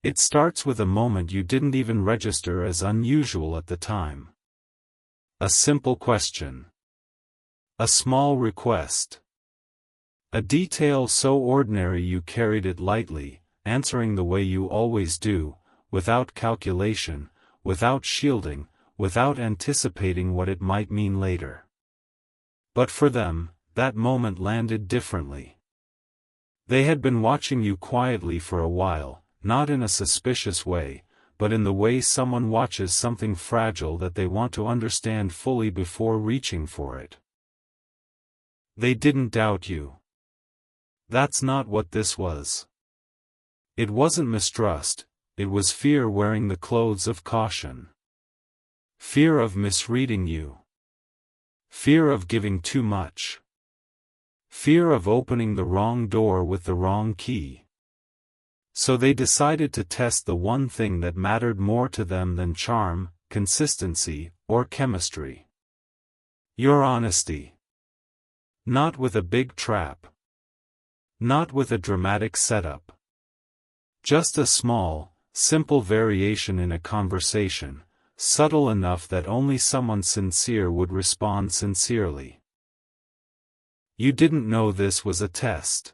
It starts with a moment you didn't even register as unusual at the time. A simple question. A small request. A detail so ordinary you carried it lightly, answering the way you always do, without calculation, without shielding, without anticipating what it might mean later. But for them, that moment landed differently. They had been watching you quietly for a while, not in a suspicious way, but in the way someone watches something fragile that they want to understand fully before reaching for it. They didn't doubt you. That's not what this was. It wasn't mistrust, it was fear wearing the clothes of caution. Fear of misreading you. Fear of giving too much. Fear of opening the wrong door with the wrong key. So they decided to test the one thing that mattered more to them than charm, consistency, or chemistry. Your honesty. Not with a big trap. Not with a dramatic setup. Just a small, simple variation in a conversation, subtle enough that only someone sincere would respond sincerely. You didn't know this was a test.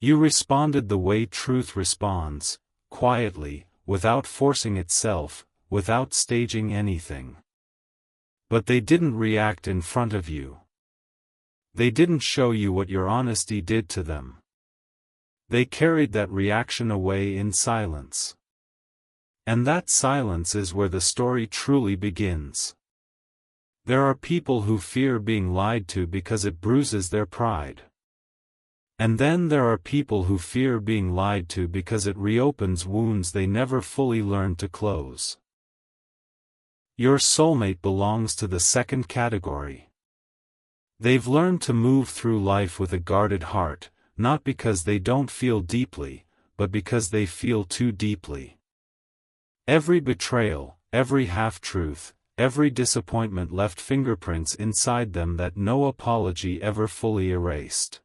You responded the way truth responds, quietly, without forcing itself, without staging anything. But they didn't react in front of you. They didn't show you what your honesty did to them. They carried that reaction away in silence. And that silence is where the story truly begins. There are people who fear being lied to because it bruises their pride. And then there are people who fear being lied to because it reopens wounds they never fully learned to close. Your soulmate belongs to the second category. They've learned to move through life with a guarded heart, not because they don't feel deeply, but because they feel too deeply. Every betrayal, every half-truth, every disappointment left fingerprints inside them that no apology ever fully erased.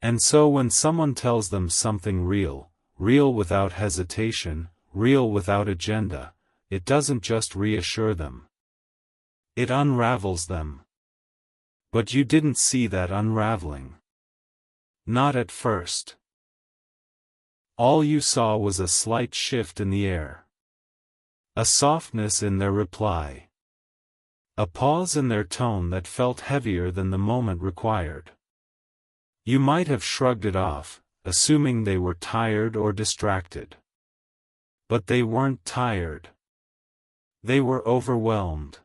And so when someone tells them something real, real without hesitation, real without agenda, it doesn't just reassure them. It unravels them. But you didn't see that unraveling. Not at first. All you saw was a slight shift in the air. A softness in their reply. A pause in their tone that felt heavier than the moment required. You might have shrugged it off, assuming they were tired or distracted. But they weren't tired. They were overwhelmed.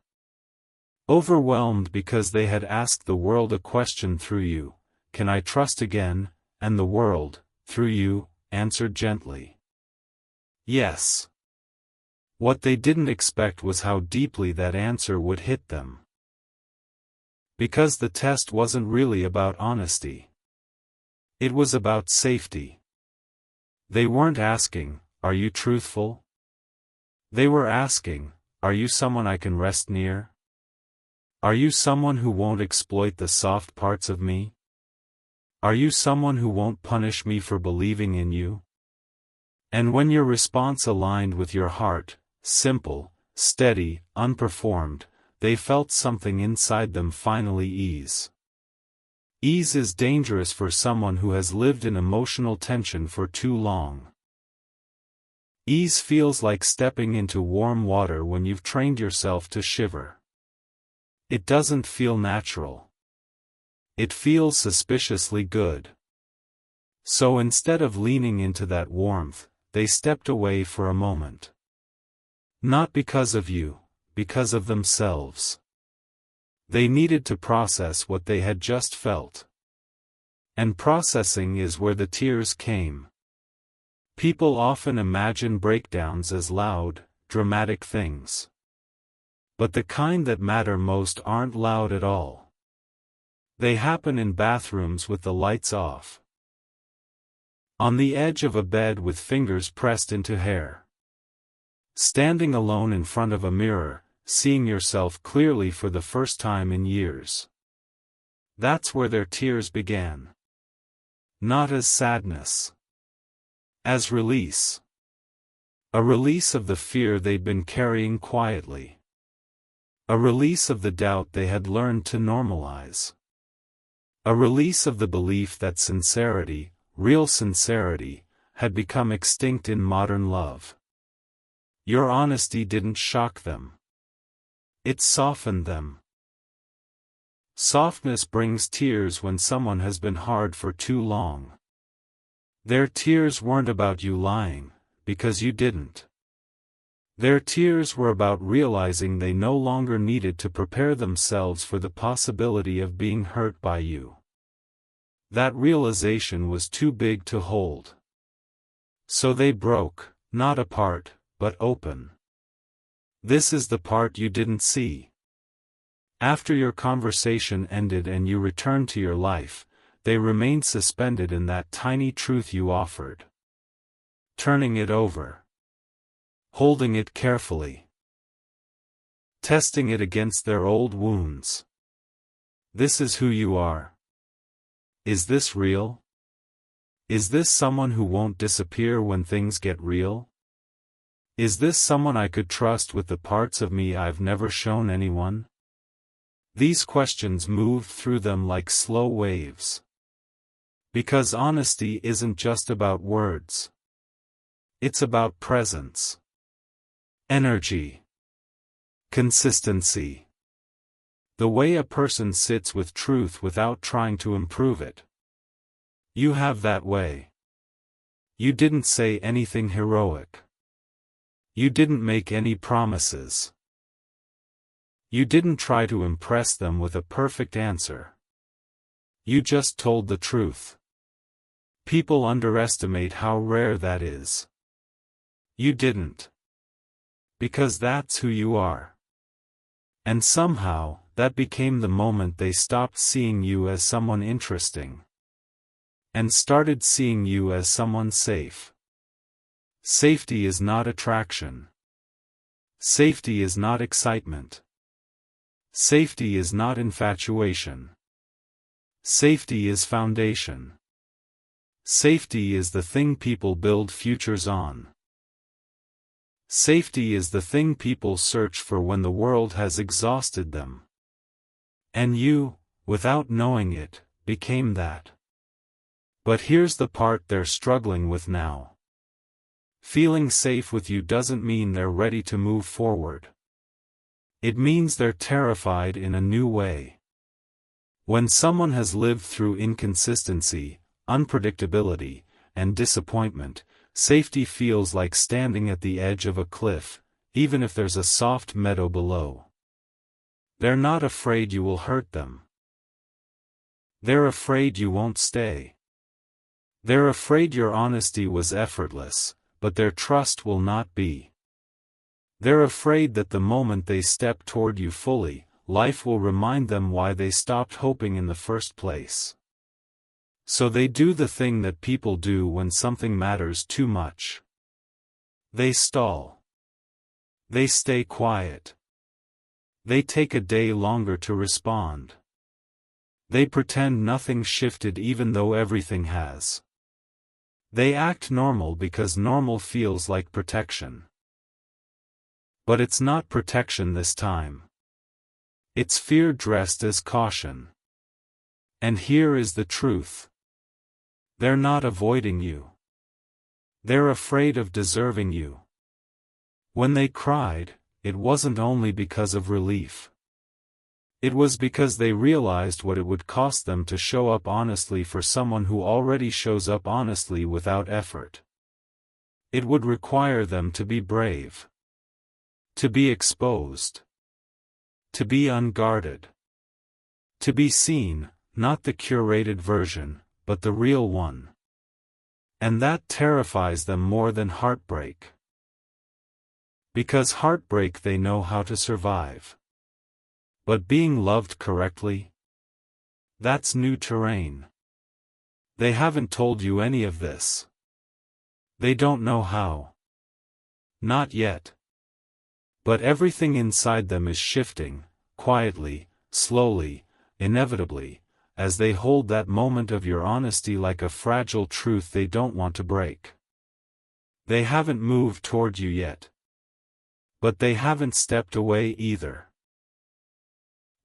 Overwhelmed because they had asked the world a question through you, "Can I trust again?" And the world, through you, answered gently. Yes. What they didn't expect was how deeply that answer would hit them. Because the test wasn't really about honesty. It was about safety. They weren't asking, "Are you truthful?" They were asking, "Are you someone I can rest near? Are you someone who won't exploit the soft parts of me? Are you someone who won't punish me for believing in you?" And when your response aligned with your heart, simple, steady, unperformed, they felt something inside them finally ease. Ease is dangerous for someone who has lived in emotional tension for too long. Ease feels like stepping into warm water when you've trained yourself to shiver. It doesn't feel natural. It feels suspiciously good. So instead of leaning into that warmth, they stepped away for a moment. Not because of you, because of themselves. They needed to process what they had just felt. And processing is where the tears came. People often imagine breakdowns as loud, dramatic things. But the kind that matter most aren't loud at all. They happen in bathrooms with the lights off. On the edge of a bed with fingers pressed into hair. Standing alone in front of a mirror, seeing yourself clearly for the first time in years. That's where their tears began. Not as sadness. As release. A release of the fear they'd been carrying quietly. A release of the doubt they had learned to normalize. A release of the belief that sincerity, real sincerity, had become extinct in modern love. Your honesty didn't shock them. It softened them. Softness brings tears when someone has been hard for too long. Their tears weren't about you lying, because you didn't. Their tears were about realizing they no longer needed to prepare themselves for the possibility of being hurt by you. That realization was too big to hold. So they broke, not apart, but open. This is the part you didn't see. After your conversation ended and you returned to your life, they remained suspended in that tiny truth you offered. Turning it over. Holding it carefully. Testing it against their old wounds. This is who you are. Is this real? Is this someone who won't disappear when things get real? Is this someone I could trust with the parts of me I've never shown anyone? These questions moved through them like slow waves. Because honesty isn't just about words. It's about presence. Energy. Consistency. The way a person sits with truth without trying to improve it. You have that way. You didn't say anything heroic. You didn't make any promises. You didn't try to impress them with a perfect answer. You just told the truth. People underestimate how rare that is. You didn't. Because that's who you are. And somehow, that became the moment they stopped seeing you as someone interesting. And started seeing you as someone safe. Safety is not attraction. Safety is not excitement. Safety is not infatuation. Safety is foundation. Safety is the thing people build futures on. Safety is the thing people search for when the world has exhausted them. And you, without knowing it, became that. But here's the part they're struggling with now. Feeling safe with you doesn't mean they're ready to move forward. It means they're terrified in a new way. When someone has lived through inconsistency, unpredictability, and disappointment, safety feels like standing at the edge of a cliff, even if there's a soft meadow below. They're not afraid you will hurt them. They're afraid you won't stay. They're afraid your honesty was effortless, but their trust will not be. They're afraid that the moment they step toward you fully, life will remind them why they stopped hoping in the first place. So they do the thing that people do when something matters too much. They stall. They stay quiet. They take a day longer to respond. They pretend nothing shifted even though everything has. They act normal because normal feels like protection. But it's not protection this time. It's fear dressed as caution. And here is the truth. They're not avoiding you. They're afraid of deserving you. When they cried, it wasn't only because of relief. It was because they realized what it would cost them to show up honestly for someone who already shows up honestly without effort. It would require them to be brave. To be exposed. To be unguarded. To be seen, not the curated version, but the real one. And that terrifies them more than heartbreak. Because heartbreak they know how to survive. But being loved correctly? That's new terrain. They haven't told you any of this. They don't know how. Not yet. But everything inside them is shifting, quietly, slowly, inevitably, as they hold that moment of your honesty like a fragile truth they don't want to break. They haven't moved toward you yet. But they haven't stepped away either.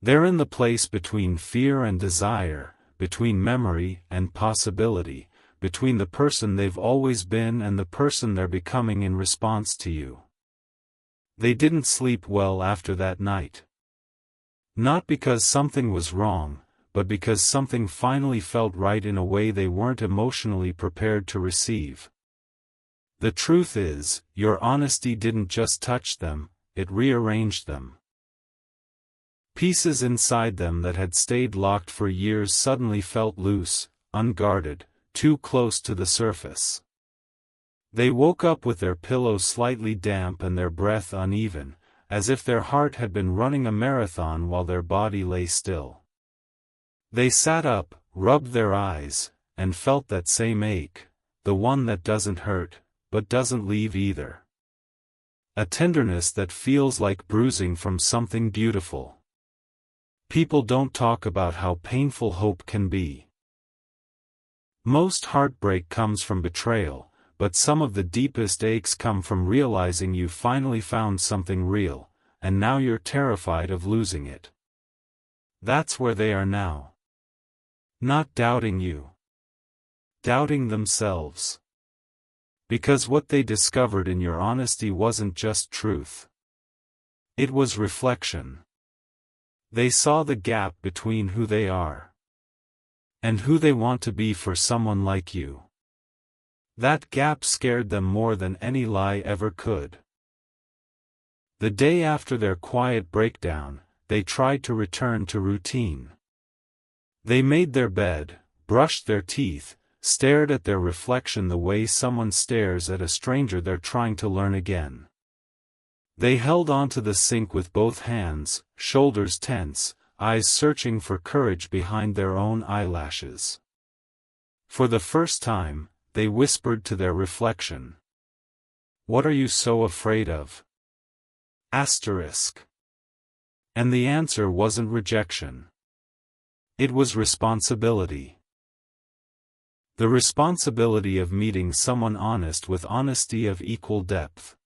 They're in the place between fear and desire, between memory and possibility, between the person they've always been and the person they're becoming in response to you. They didn't sleep well after that night. Not because something was wrong, but because something finally felt right in a way they weren't emotionally prepared to receive. The truth is, your honesty didn't just touch them, it rearranged them. Pieces inside them that had stayed locked for years suddenly felt loose, unguarded, too close to the surface. They woke up with their pillows slightly damp and their breath uneven, as if their heart had been running a marathon while their body lay still. They sat up, rubbed their eyes, and felt that same ache, the one that doesn't hurt, but doesn't leave either. A tenderness that feels like bruising from something beautiful. People don't talk about how painful hope can be. Most heartbreak comes from betrayal, but some of the deepest aches come from realizing you finally found something real, and now you're terrified of losing it. That's where they are now. Not doubting you. Doubting themselves. Because what they discovered in your honesty wasn't just truth. It was reflection. They saw the gap between who they are and who they want to be for someone like you. That gap scared them more than any lie ever could. The day after their quiet breakdown, they tried to return to routine. They made their bed, brushed their teeth, stared at their reflection the way someone stares at a stranger they're trying to learn again. They held onto the sink with both hands, shoulders tense, eyes searching for courage behind their own eyelashes. For the first time, they whispered to their reflection. "What are you so afraid of?" Asterisk. And the answer wasn't rejection. It was responsibility. The responsibility of meeting someone honest with honesty of equal depth.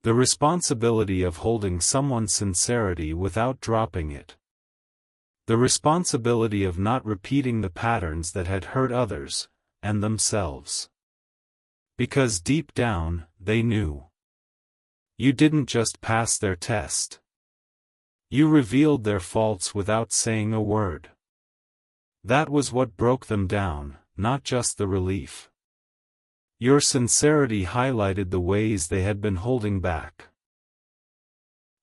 The responsibility of holding someone's sincerity without dropping it. The responsibility of not repeating the patterns that had hurt others, and themselves. Because deep down, they knew. You didn't just pass their test. You revealed their faults without saying a word. That was what broke them down, not just the relief. Your sincerity highlighted the ways they had been holding back.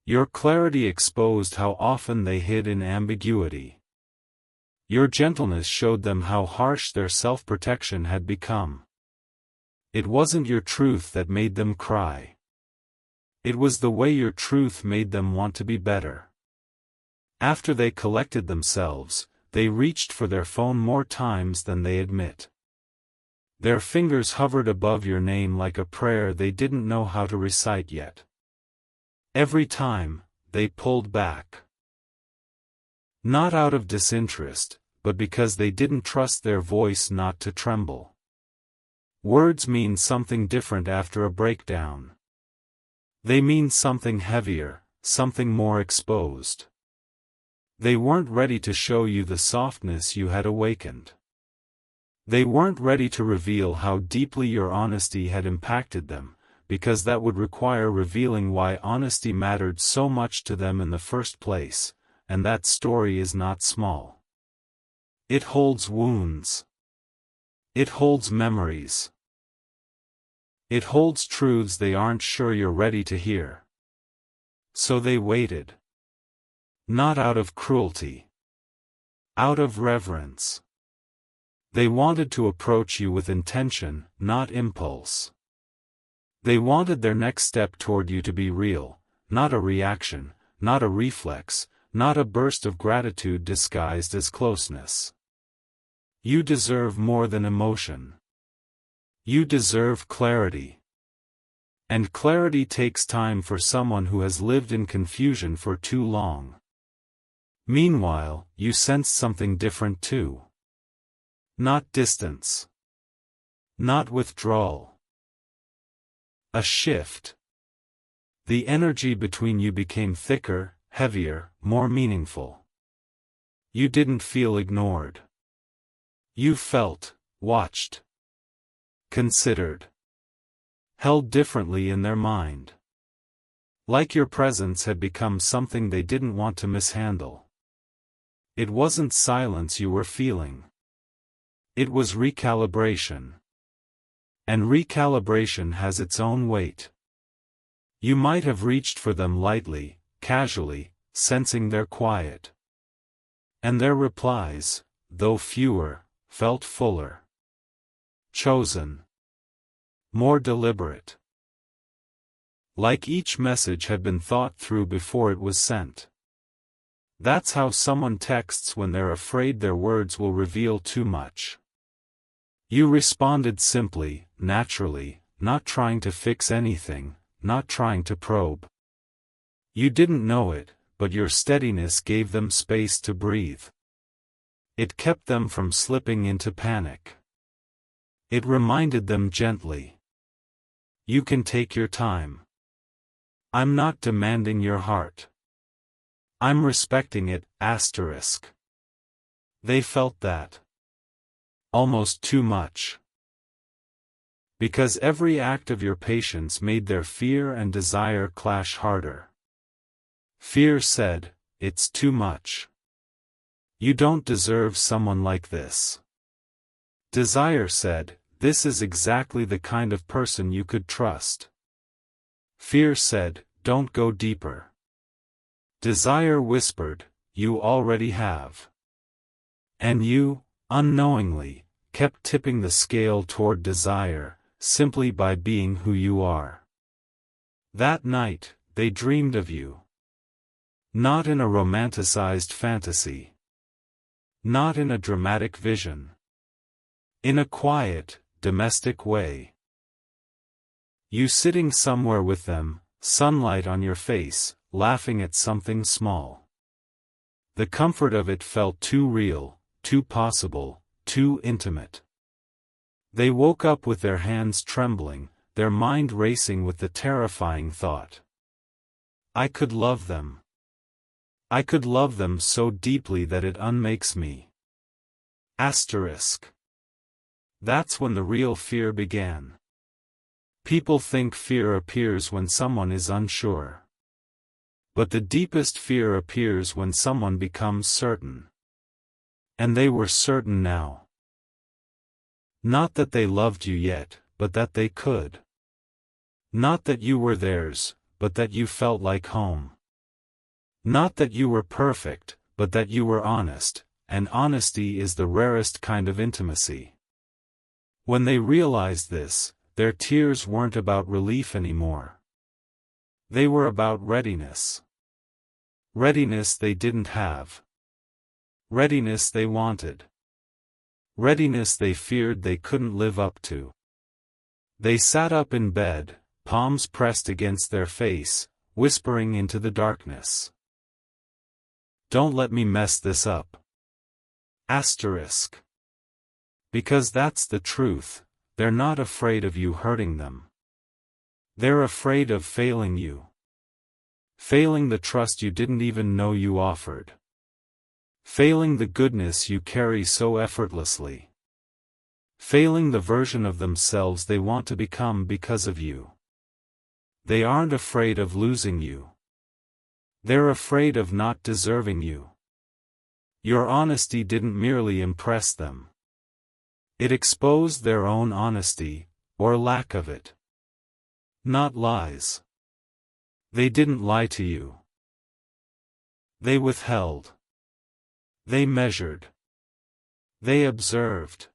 Your clarity exposed how often they hid in ambiguity. Your gentleness showed them how harsh their self-protection had become. It wasn't your truth that made them cry. It was the way your truth made them want to be better. After they collected themselves, they reached for their phone more times than they admit. Their fingers hovered above your name like a prayer they didn't know how to recite yet. Every time, they pulled back. Not out of disinterest, but because they didn't trust their voice not to tremble. Words mean something different after a breakdown. They mean something heavier, something more exposed. They weren't ready to show you the softness you had awakened. They weren't ready to reveal how deeply your honesty had impacted them, because that would require revealing why honesty mattered so much to them in the first place, and that story is not small. It holds wounds. It holds memories. It holds truths they aren't sure you're ready to hear. So they waited. Not out of cruelty. Out of reverence. They wanted to approach you with intention, not impulse. They wanted their next step toward you to be real, not a reaction, not a reflex, not a burst of gratitude disguised as closeness. You deserve more than emotion. You deserve clarity. And clarity takes time for someone who has lived in confusion for too long. Meanwhile, you sensed something different too. Not distance. Not withdrawal. A shift. The energy between you became thicker, heavier, more meaningful. You didn't feel ignored. You felt, watched, considered, held differently in their mind. Like your presence had become something they didn't want to mishandle. It wasn't silence you were feeling. It was recalibration. And recalibration has its own weight. You might have reached for them lightly, casually, sensing their quiet. And their replies, though fewer, felt fuller. Chosen. More deliberate. Like each message had been thought through before it was sent. That's how someone texts when they're afraid their words will reveal too much. You responded simply, naturally, not trying to fix anything, not trying to probe. You didn't know it, but your steadiness gave them space to breathe. It kept them from slipping into panic. It reminded them gently. You can take your time. I'm not demanding your heart. I'm respecting it, asterisk. They felt that. Almost too much. Because every act of your patience made their fear and desire clash harder. Fear said, it's too much. You don't deserve someone like this. Desire said, this is exactly the kind of person you could trust. Fear said, don't go deeper. Desire whispered, you already have. And you, unknowingly, kept tipping the scale toward desire, simply by being who you are. That night, they dreamed of you. Not in a romanticized fantasy. Not in a dramatic vision. In a quiet, domestic way. You sitting somewhere with them, sunlight on your face, laughing at something small. The comfort of it felt too real, too possible, too intimate. They woke up with their hands trembling, their mind racing with the terrifying thought. I could love them. I could love them so deeply that it unmakes me. Asterisk. That's when the real fear began. People think fear appears when someone is unsure. But the deepest fear appears when someone becomes certain. And they were certain now. Not that they loved you yet, but that they could. Not that you were theirs, but that you felt like home. Not that you were perfect, but that you were honest, and honesty is the rarest kind of intimacy. When they realized this, their tears weren't about relief anymore. They were about readiness. Readiness they didn't have. Readiness they wanted. Readiness they feared they couldn't live up to. They sat up in bed, palms pressed against their face, whispering into the darkness. Don't let me mess this up. Asterisk. Because that's the truth, they're not afraid of you hurting them. They're afraid of failing you. Failing the trust you didn't even know you offered. Failing the goodness you carry so effortlessly. Failing the version of themselves they want to become because of you. They aren't afraid of losing you. They're afraid of not deserving you. Your honesty didn't merely impress them. It exposed their own honesty, or lack of it. Not lies. They didn't lie to you. They withheld. They measured. They observed.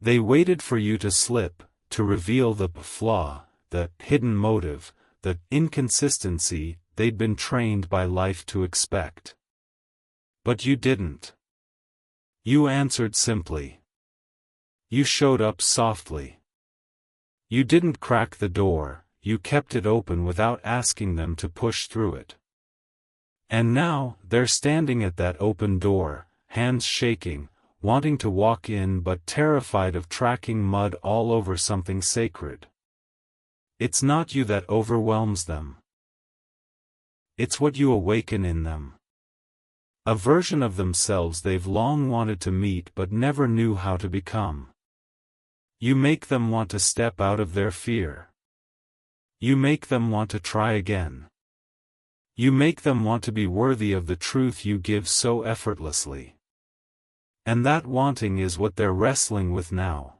They waited for you to slip, to reveal the flaw, the hidden motive, the inconsistency they'd been trained by life to expect. But you didn't. You answered simply. You showed up softly. You didn't crack the door, you kept it open without asking them to push through it. And now, they're standing at that open door, hands shaking, wanting to walk in but terrified of tracking mud all over something sacred. It's not you that overwhelms them. It's what you awaken in them. A version of themselves they've long wanted to meet but never knew how to become. You make them want to step out of their fear. You make them want to try again. You make them want to be worthy of the truth you give so effortlessly. And that wanting is what they're wrestling with now.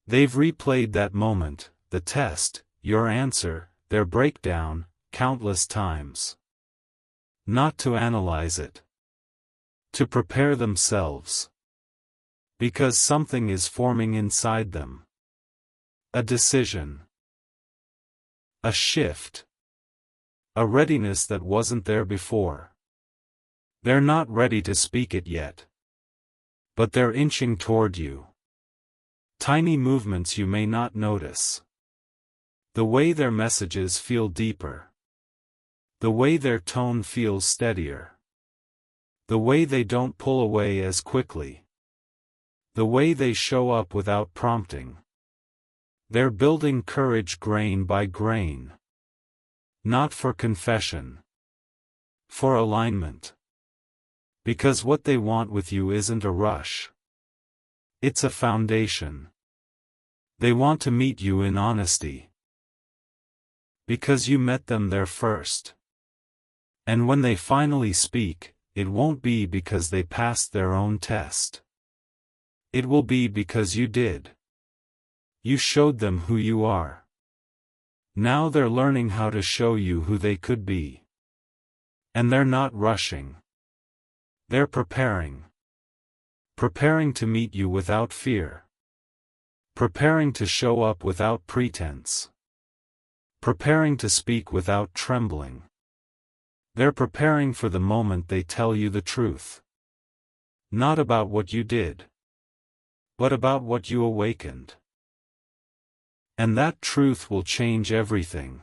They've replayed that moment, the test, your answer, their breakdown, countless times. Not to analyze it. To prepare themselves. Because something is forming inside them. A decision. A shift. A readiness that wasn't there before. They're not ready to speak it yet. But they're inching toward you. Tiny movements you may not notice. The way their messages feel deeper. The way their tone feels steadier. The way they don't pull away as quickly. The way they show up without prompting. They're building courage grain by grain. Not for confession. For alignment. Because what they want with you isn't a rush. It's a foundation. They want to meet you in honesty. Because you met them there first. And when they finally speak, it won't be because they passed their own test. It will be because you did. You showed them who you are. Now they're learning how to show you who they could be. And they're not rushing. They're preparing. Preparing to meet you without fear. Preparing to show up without pretense. Preparing to speak without trembling. They're preparing for the moment they tell you the truth. Not about what you did. But about what you awakened. And that truth will change everything.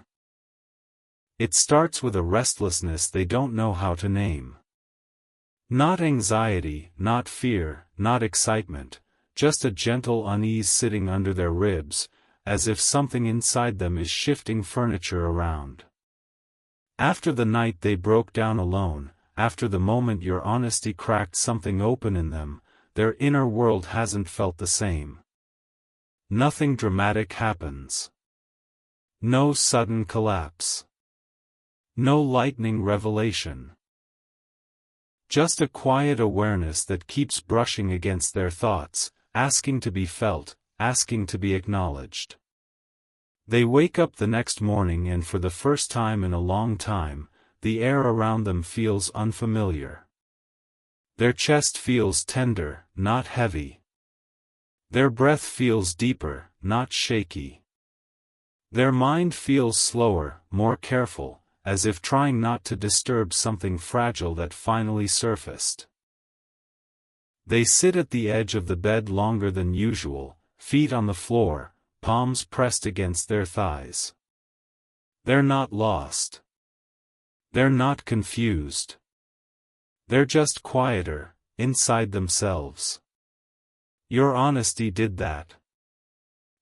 It starts with a restlessness they don't know how to name. Not anxiety, not fear, not excitement, just a gentle unease sitting under their ribs, as if something inside them is shifting furniture around. After the night they broke down alone, after the moment your honesty cracked something open in them, their inner world hasn't felt the same. Nothing dramatic happens. No sudden collapse. No lightning revelation. Just a quiet awareness that keeps brushing against their thoughts, asking to be felt, asking to be acknowledged. They wake up the next morning and for the first time in a long time, the air around them feels unfamiliar. Their chest feels tender, not heavy. Their breath feels deeper, not shaky. Their mind feels slower, more careful, as if trying not to disturb something fragile that finally surfaced. They sit at the edge of the bed longer than usual, feet on the floor, palms pressed against their thighs. They're not lost. They're not confused. They're just quieter, inside themselves. Your honesty did that.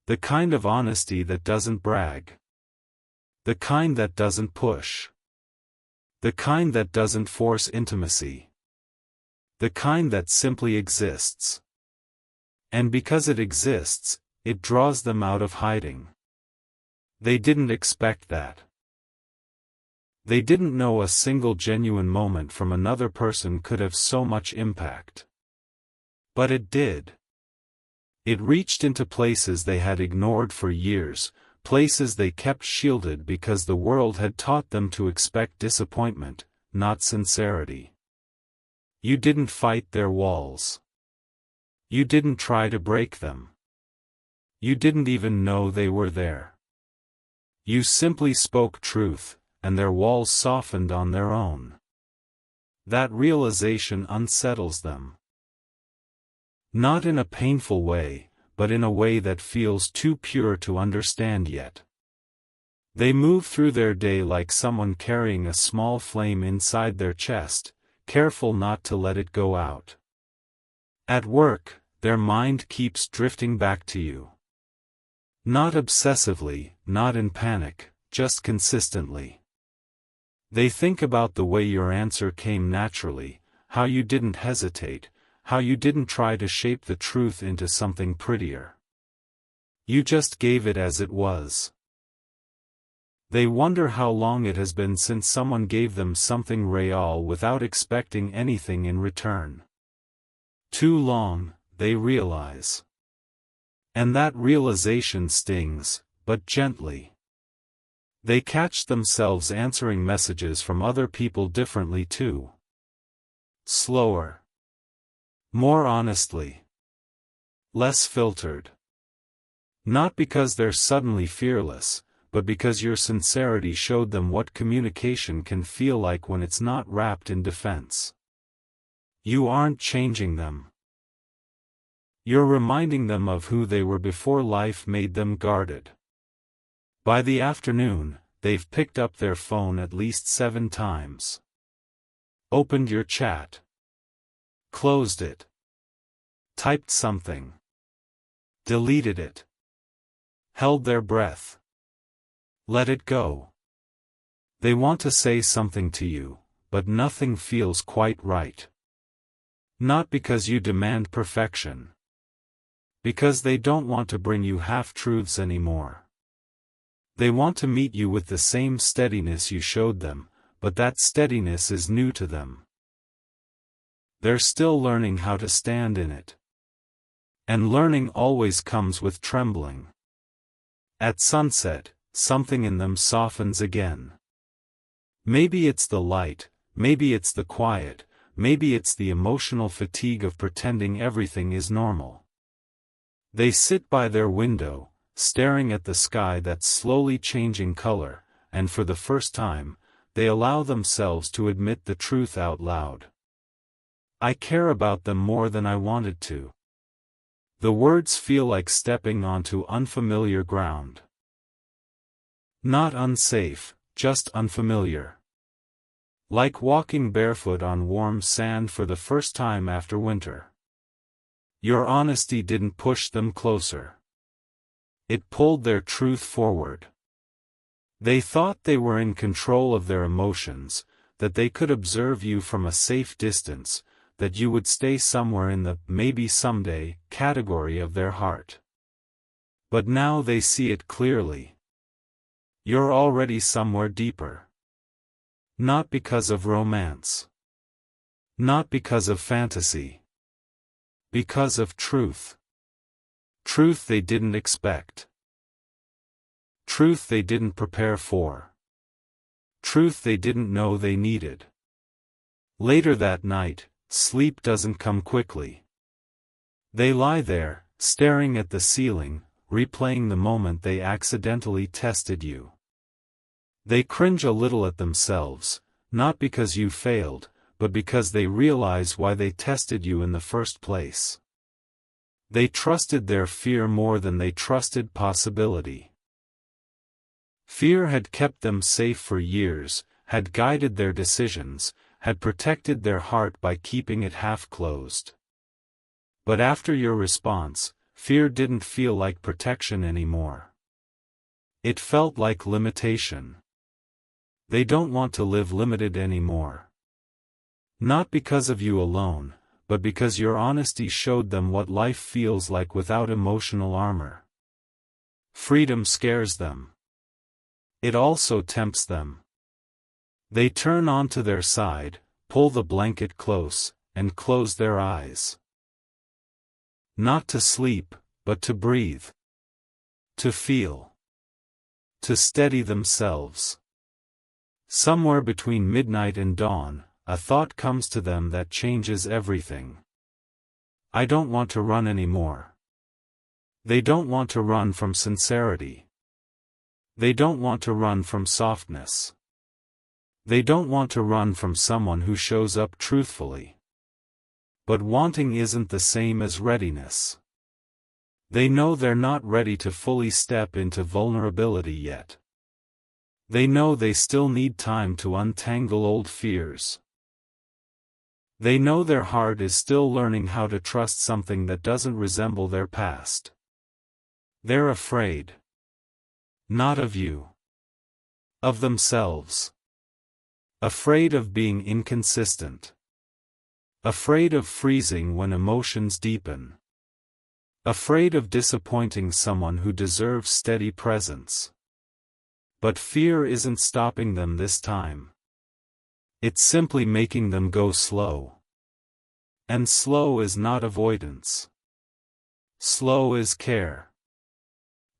The kind of honesty that doesn't brag. The kind that doesn't push. The kind that doesn't force intimacy. The kind that simply exists. And because it exists, it draws them out of hiding. They didn't expect that. They didn't know a single genuine moment from another person could have so much impact. But it did. It reached into places they had ignored for years, places they kept shielded because the world had taught them to expect disappointment, not sincerity. You didn't fight their walls. You didn't try to break them. You didn't even know they were there. You simply spoke truth, and their walls softened on their own. That realization unsettles them. Not in a painful way, but in a way that feels too pure to understand yet. They move through their day like someone carrying a small flame inside their chest, careful not to let it go out. At work, their mind keeps drifting back to you. Not obsessively, not in panic, just consistently. They think about the way your answer came naturally, how you didn't hesitate, how you didn't try to shape the truth into something prettier. You just gave it as it was. They wonder how long it has been since someone gave them something real without expecting anything in return. Too long, they realize. And that realization stings, but gently. They catch themselves answering messages from other people differently too. Slower. More honestly. Less filtered. Not because they're suddenly fearless, but because your sincerity showed them what communication can feel like when it's not wrapped in defense. You aren't changing them. You're reminding them of who they were before life made them guarded. By the afternoon, they've picked up their phone at least 7 times. Opened your chat. Closed it. Typed something. Deleted it. Held their breath. Let it go. They want to say something to you, but nothing feels quite right. Not because you demand perfection. Because they don't want to bring you half-truths anymore. They want to meet you with the same steadiness you showed them, but that steadiness is new to them. They're still learning how to stand in it. And learning always comes with trembling. At sunset, something in them softens again. Maybe it's the light, maybe it's the quiet, maybe it's the emotional fatigue of pretending everything is normal. They sit by their window, staring at the sky that's slowly changing color, and for the first time, they allow themselves to admit the truth out loud. I care about them more than I wanted to. The words feel like stepping onto unfamiliar ground. Not unsafe, just unfamiliar. Like walking barefoot on warm sand for the first time after winter. Your honesty didn't push them closer. It pulled their truth forward. They thought they were in control of their emotions, that they could observe you from a safe distance, that you would stay somewhere in the maybe someday category of their heart. But now they see it clearly. You're already somewhere deeper. Not because of romance. Not because of fantasy. Because of truth. Truth they didn't expect. Truth they didn't prepare for. Truth they didn't know they needed. Later that night, sleep doesn't come quickly. They lie there, staring at the ceiling, replaying the moment they accidentally tested you. They cringe a little at themselves, not because you failed, but because they realize why they tested you in the first place. They trusted their fear more than they trusted possibility. Fear had kept them safe for years, had guided their decisions, had protected their heart by keeping it half-closed. But after your response, fear didn't feel like protection anymore. It felt like limitation. They don't want to live limited anymore. Not because of you alone, but because your honesty showed them what life feels like without emotional armor. Freedom scares them. It also tempts them. They turn onto their side, pull the blanket close, and close their eyes. Not to sleep, but to breathe. To feel. To steady themselves. Somewhere between midnight and dawn, a thought comes to them that changes everything. I don't want to run anymore. They don't want to run from sincerity. They don't want to run from softness. They don't want to run from someone who shows up truthfully. But wanting isn't the same as readiness. They know they're not ready to fully step into vulnerability yet. They know they still need time to untangle old fears. They know their heart is still learning how to trust something that doesn't resemble their past. They're afraid. Not of you. Of themselves. Afraid of being inconsistent. Afraid of freezing when emotions deepen. Afraid of disappointing someone who deserves steady presence. But fear isn't stopping them this time. It's simply making them go slow. And slow is not avoidance. Slow is care.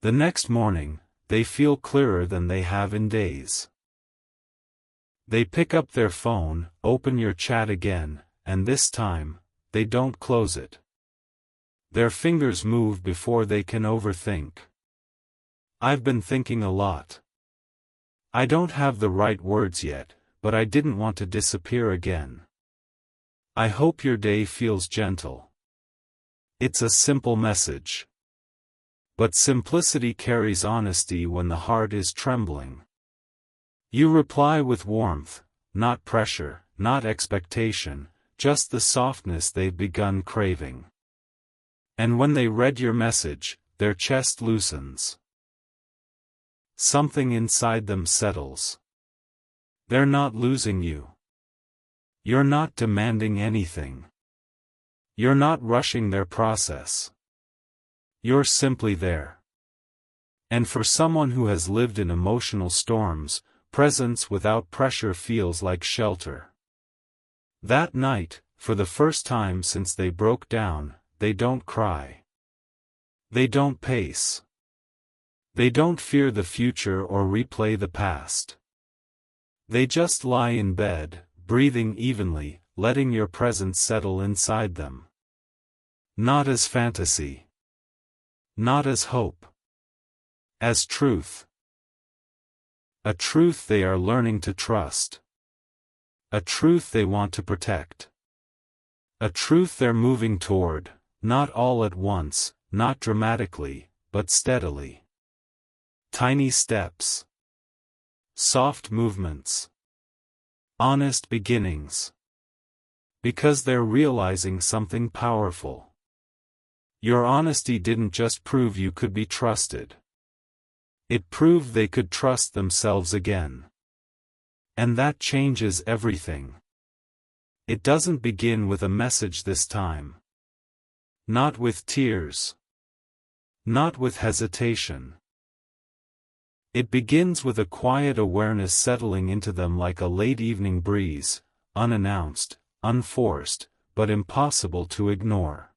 The next morning, they feel clearer than they have in days. They pick up their phone, open your chat again, and this time, they don't close it. Their fingers move before they can overthink. I've been thinking a lot. I don't have the right words yet, but I didn't want to disappear again. I hope your day feels gentle. It's a simple message. But simplicity carries honesty when the heart is trembling. You reply with warmth, not pressure, not expectation, just the softness they've begun craving. And when they read your message, their chest loosens. Something inside them settles. They're not losing you. You're not demanding anything. You're not rushing their process. You're simply there. And for someone who has lived in emotional storms, presence without pressure feels like shelter. That night, for the first time since they broke down, they don't cry. They don't pace. They don't fear the future or replay the past. They just lie in bed, breathing evenly, letting your presence settle inside them. Not as fantasy. Not as hope. As truth. A truth they are learning to trust. A truth they want to protect. A truth they're moving toward, not all at once, not dramatically, but steadily. Tiny steps. Soft movements. Honest beginnings. Because they're realizing something powerful. Your honesty didn't just prove you could be trusted. It proved they could trust themselves again. And that changes everything. It doesn't begin with a message this time. Not with tears. Not with hesitation. It begins with a quiet awareness settling into them like a late evening breeze, unannounced, unforced, but impossible to ignore.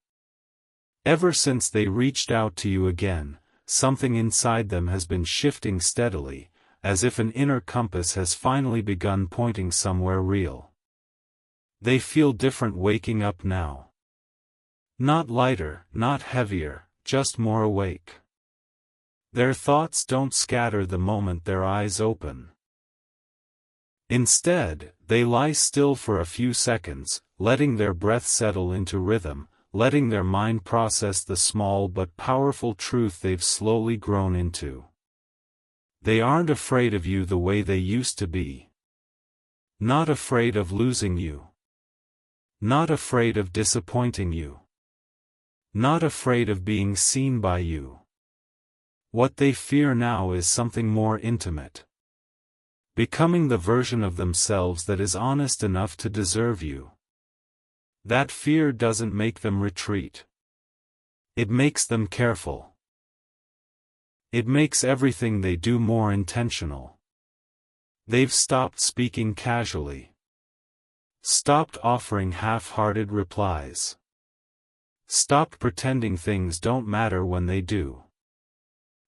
Ever since they reached out to you again, something inside them has been shifting steadily, as if an inner compass has finally begun pointing somewhere real. They feel different waking up now. Not lighter, not heavier, just more awake. Their thoughts don't scatter the moment their eyes open. Instead, they lie still for a few seconds, letting their breath settle into rhythm, letting their mind process the small but powerful truth they've slowly grown into. They aren't afraid of you the way they used to be. Not afraid of losing you. Not afraid of disappointing you. Not afraid of being seen by you. What they fear now is something more intimate. Becoming the version of themselves that is honest enough to deserve you. That fear doesn't make them retreat. It makes them careful. It makes everything they do more intentional. They've stopped speaking casually. Stopped offering half-hearted replies. Stopped pretending things don't matter when they do.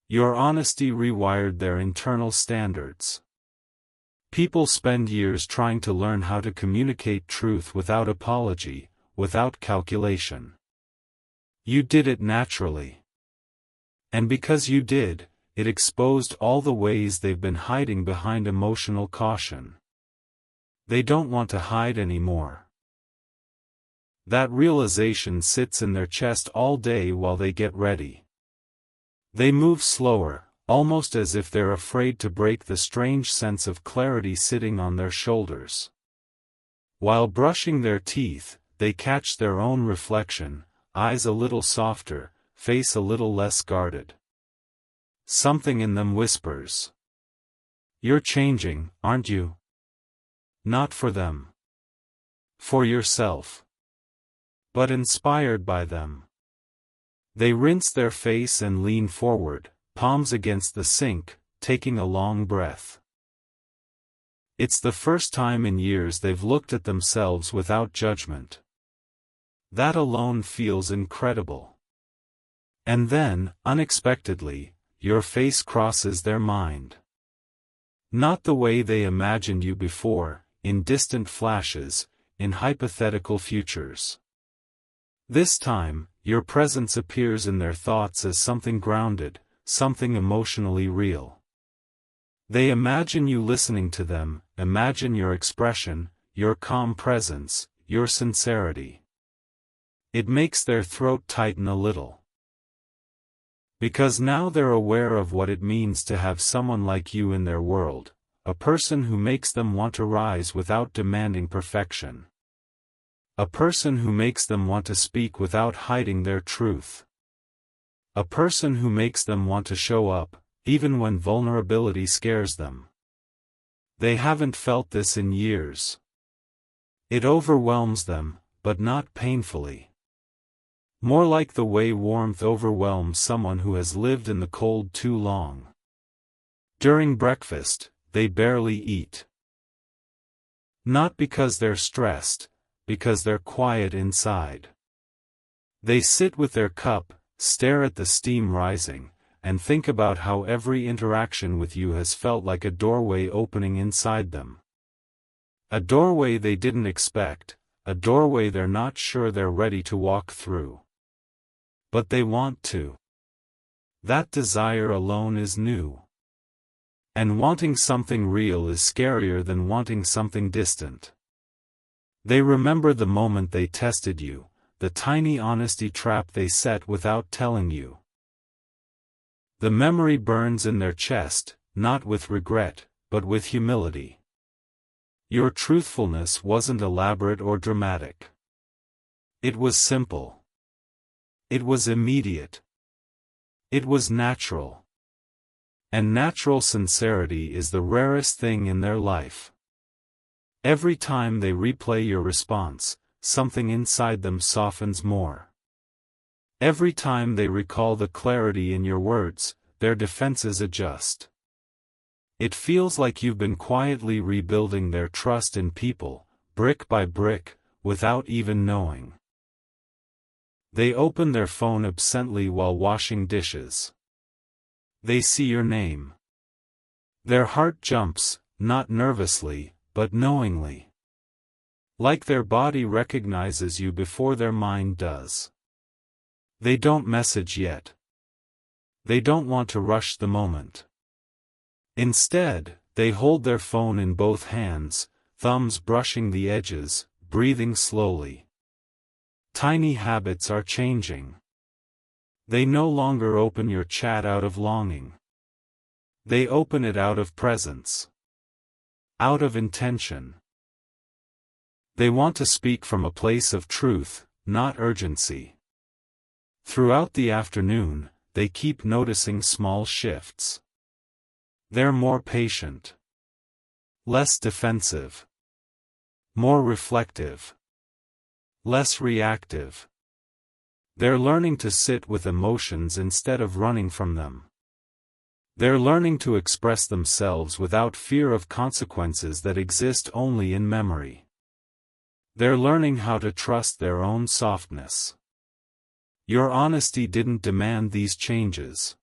Your honesty rewired their internal standards. People spend years trying to learn how to communicate truth without apology, without calculation. You did it naturally. And because you did, it exposed all the ways they've been hiding behind emotional caution. They don't want to hide anymore. That realization sits in their chest all day while they get ready. They move slower, almost as if they're afraid to break the strange sense of clarity sitting on their shoulders. While brushing their teeth, they catch their own reflection, eyes a little softer, face a little less guarded. something in them whispers. You're changing, aren't you? Not for them. For yourself. But inspired by them. They rinse their face and lean forward, palms against the sink, taking a long breath. It's the first time in years they've looked at themselves without judgment. That alone feels incredible. And then, unexpectedly, your face crosses their mind. Not the way they imagined you before, in distant flashes, in hypothetical futures. This time, your presence appears in their thoughts as something grounded, something emotionally real. They imagine you listening to them, imagine your expression, your calm presence, your sincerity. It makes their throat tighten a little. Because now they're aware of what it means to have someone like you in their world, a person who makes them want to rise without demanding perfection. A person who makes them want to speak without hiding their truth. A person who makes them want to show up, even when vulnerability scares them. They haven't felt this in years. It overwhelms them, but not painfully. More like the way warmth overwhelms someone who has lived in the cold too long. During breakfast, they barely eat. Not because they're stressed, because they're quiet inside. They sit with their cup, stare at the steam rising, and think about how every interaction with you has felt like a doorway opening inside them. A doorway they didn't expect, a doorway they're not sure they're ready to walk through. But they want to. That desire alone is new. And wanting something real is scarier than wanting something distant. They remember the moment they tested you, the tiny honesty trap they set without telling you. The memory burns in their chest, not with regret, but with humility. Your truthfulness wasn't elaborate or dramatic. It was simple. It was immediate. It was natural. And natural sincerity is the rarest thing in their life. Every time they replay your response, something inside them softens more. Every time they recall the clarity in your words, their defenses adjust. It feels like you've been quietly rebuilding their trust in people, brick by brick, without even knowing. They open their phone absently while washing dishes. They see your name. Their heart jumps, not nervously, but knowingly. Like their body recognizes you before their mind does. They don't message yet. They don't want to rush the moment. Instead, they hold their phone in both hands, thumbs brushing the edges, breathing slowly. Tiny habits are changing. They no longer open your chat out of longing. They open it out of presence. Out of intention. They want to speak from a place of truth, not urgency. Throughout the afternoon, they keep noticing small shifts. They're more patient. Less defensive. More reflective. Less reactive. They're learning to sit with emotions instead of running from them. They're learning to express themselves without fear of consequences that exist only in memory. They're learning how to trust their own softness. Your honesty didn't demand these changes.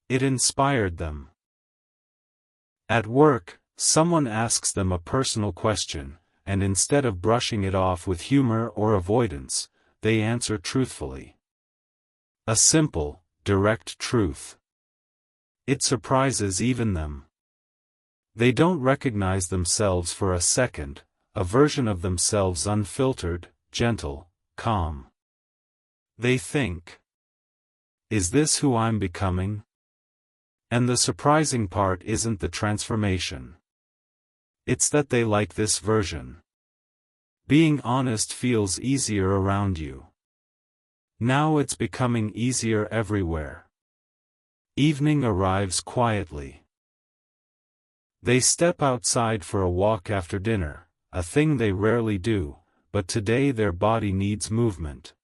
It inspired them. At work, someone asks them a personal question, and instead of brushing it off with humor or avoidance, they answer truthfully. A simple, direct truth. It surprises even them. They don't recognize themselves for a second, a version of themselves unfiltered, gentle, calm. They think, is this who I'm becoming? And the surprising part isn't the transformation. It's that they like this version. Being honest feels easier around you. Now it's becoming easier everywhere. Evening arrives quietly. They step outside for a walk after dinner, a thing they rarely do, but today their body needs movement.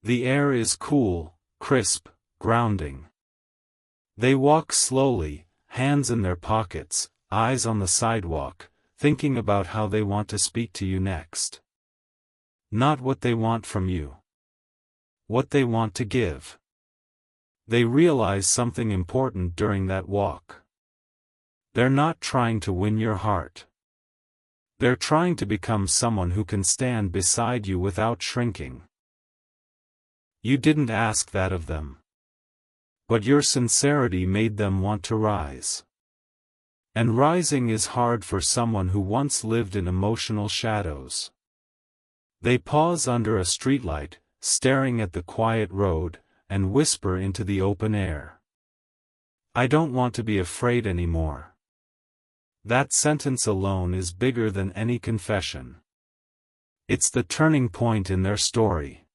The air is cool, crisp, grounding. They walk slowly, hands in their pockets, eyes on the sidewalk, thinking about how they want to speak to you next. Not what they want from you. What they want to give. They realize something important during that walk. They're not trying to win your heart. They're trying to become someone who can stand beside you without shrinking. You didn't ask that of them. But your sincerity made them want to rise. And rising is hard for someone who once lived in emotional shadows. They pause under a streetlight, staring at the quiet road, and whisper into the open air. I don't want to be afraid anymore. That sentence alone is bigger than any confession. It's the turning point in their story.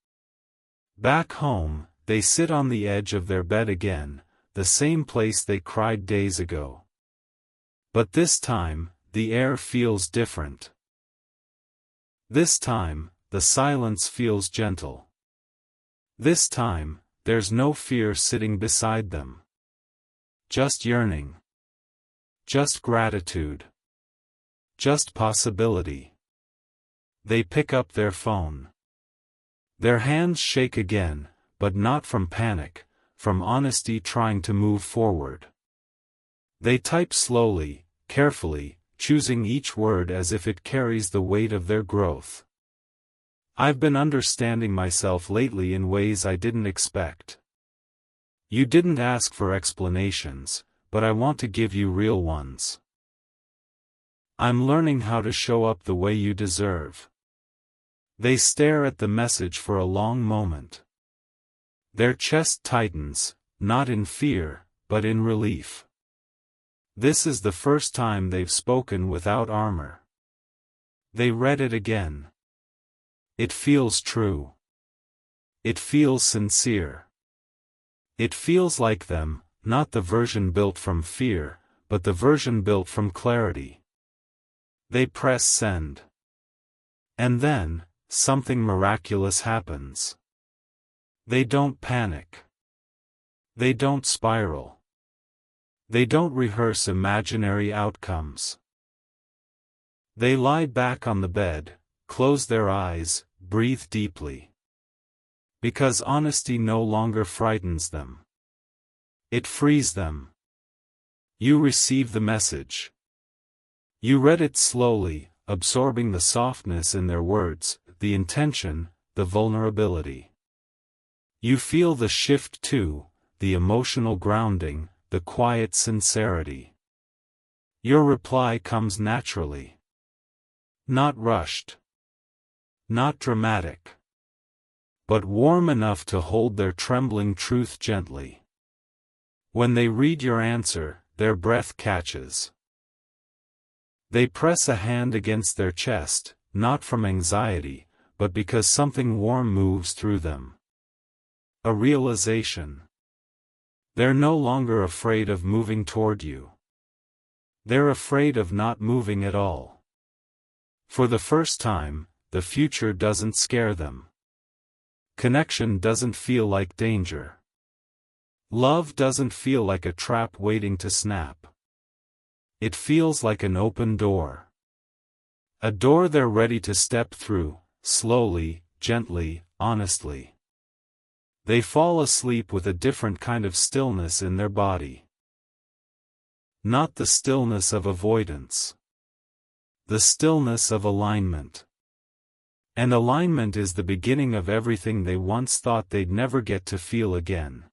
Back home, they sit on the edge of their bed again, the same place they cried days ago. But this time, the air feels different. This time, the silence feels gentle. This time, there's no fear sitting beside them. Just yearning. Just gratitude. Just possibility. They pick up their phone. Their hands shake again, but not from panic, from honesty trying to move forward. They type slowly, carefully, choosing each word as if it carries the weight of their growth. I've been understanding myself lately in ways I didn't expect. You didn't ask for explanations, but I want to give you real ones. I'm learning how to show up the way you deserve. They stare at the message for a long moment. Their chest tightens, not in fear, but in relief. This is the first time they've spoken without armor. They read it again. It feels true. It feels sincere. It feels like them, not the version built from fear, but the version built from clarity. They press send. And then, something miraculous happens. They don't panic. They don't spiral. They don't rehearse imaginary outcomes. They lie back on the bed, close their eyes, breathe deeply. Because honesty no longer frightens them. It frees them. You receive the message. You read it slowly, absorbing the softness in their words, the intention, the vulnerability. You feel the shift too, the emotional grounding, the quiet sincerity. Your reply comes naturally. Not rushed. Not dramatic. But warm enough to hold their trembling truth gently. When they read your answer, their breath catches. They press a hand against their chest, not from anxiety, but because something warm moves through them. A realization. They're no longer afraid of moving toward you. They're afraid of not moving at all. For the first time, the future doesn't scare them. Connection doesn't feel like danger. Love doesn't feel like a trap waiting to snap. It feels like an open door. A door they're ready to step through, slowly, gently, honestly. They fall asleep with a different kind of stillness in their body. Not the stillness of avoidance. The stillness of alignment. And alignment is the beginning of everything they once thought they'd never get to feel again.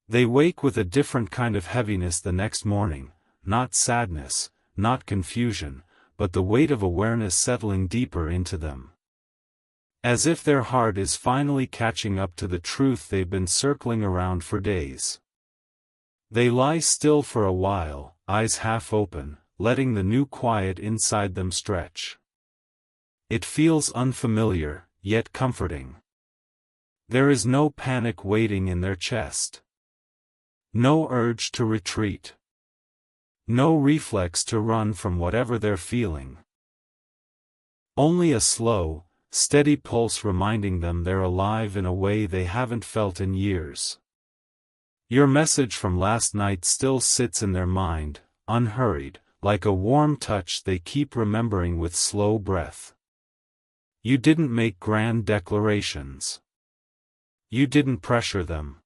They wake with a different kind of heaviness the next morning, not sadness, not confusion, but the weight of awareness settling deeper into them. As if their heart is finally catching up to the truth they've been circling around for days. They lie still for a while, eyes half open, letting the new quiet inside them stretch. It feels unfamiliar, yet comforting. There is no panic waiting in their chest. No urge to retreat. No reflex to run from whatever they're feeling. Only a slow, steady pulse reminding them they're alive in a way they haven't felt in years. Your message from last night still sits in their mind, unhurried, like a warm touch they keep remembering with slow breath. You didn't make grand declarations. You didn't pressure them.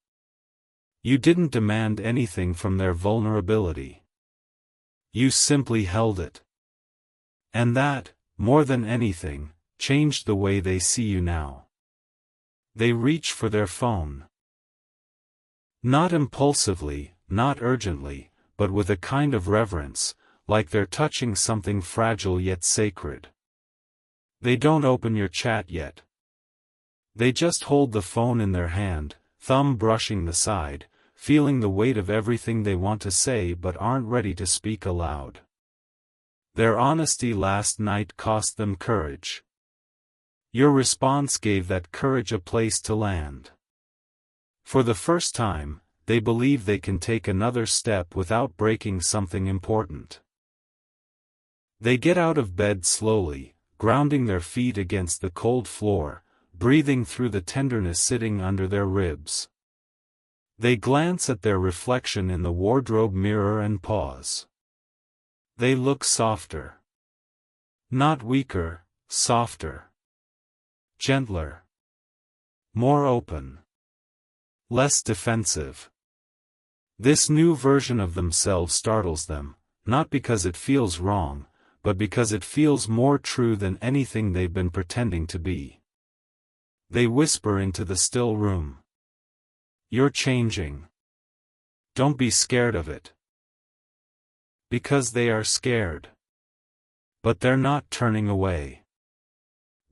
You didn't demand anything from their vulnerability. You simply held it. And that, more than anything, changed the way they see you now. They reach for their phone. Not impulsively, not urgently, but with a kind of reverence, like they're touching something fragile yet sacred. They don't open your chat yet. They just hold the phone in their hand, thumb brushing the side, feeling the weight of everything they want to say but aren't ready to speak aloud. Their honesty last night cost them courage. Your response gave that courage a place to land. For the first time, they believe they can take another step without breaking something important. They get out of bed slowly, grounding their feet against the cold floor, breathing through the tenderness sitting under their ribs. They glance at their reflection in the wardrobe mirror and pause. They look softer. Not weaker, softer. Gentler. More open. Less defensive. This new version of themselves startles them, not because it feels wrong, but because it feels more true than anything they've been pretending to be. They whisper into the still room. You're changing. Don't be scared of it. Because they are scared. But they're not turning away.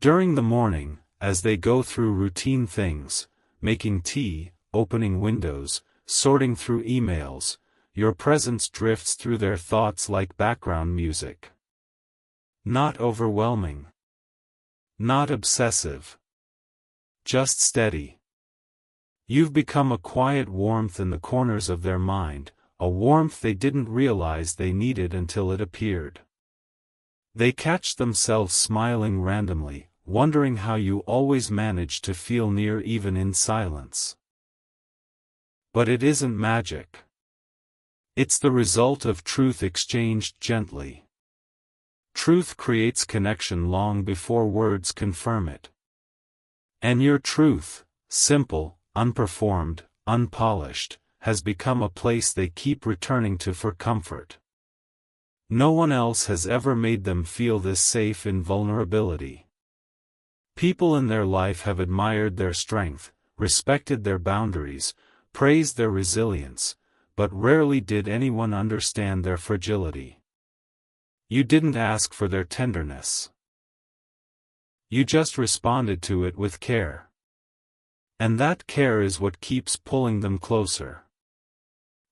During the morning, as they go through routine things, making tea, opening windows, sorting through emails, your presence drifts through their thoughts like background music. Not overwhelming. Not obsessive. Just steady. You've become a quiet warmth in the corners of their mind, a warmth they didn't realize they needed until it appeared. They catch themselves smiling randomly, wondering how you always manage to feel near even in silence. But it isn't magic. It's the result of truth exchanged gently. Truth creates connection long before words confirm it. And your truth, simple, unperformed, unpolished, has become a place they keep returning to for comfort. No one else has ever made them feel this safe in vulnerability. People in their life have admired their strength, respected their boundaries, praised their resilience, but rarely did anyone understand their fragility. You didn't ask for their tenderness. You just responded to it with care. And that care is what keeps pulling them closer.